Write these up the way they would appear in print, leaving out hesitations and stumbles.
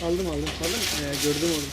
Aldım. Gördüm onu.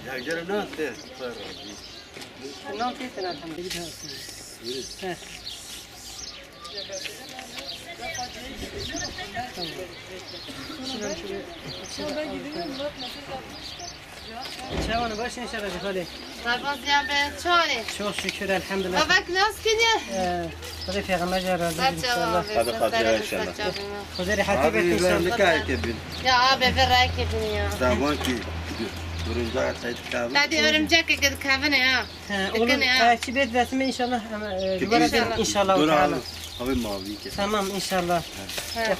Ya gelin ne yaptı? Ne yapıyorsun elhamdülillah? He. Çavanı başın şerefli hadi. Rabazya be çare. Çok şükür elhamdülillah. Babak nasıl gidiyor? Hadi peygamber razı Saçma. Hadi Fatiha inşallah. Huzuri hatip et inşallah. Ne kadar kebin? Ya abi verrak edin ya. Zaman ki durunca ataydı kahve. Hadi örümcek ekedi kahve ne ya? Olur. Takip et resmi inşallah. Duvara inşallah. Dur Teala. abi. Abi mavi kes. Tamam inşallah. He.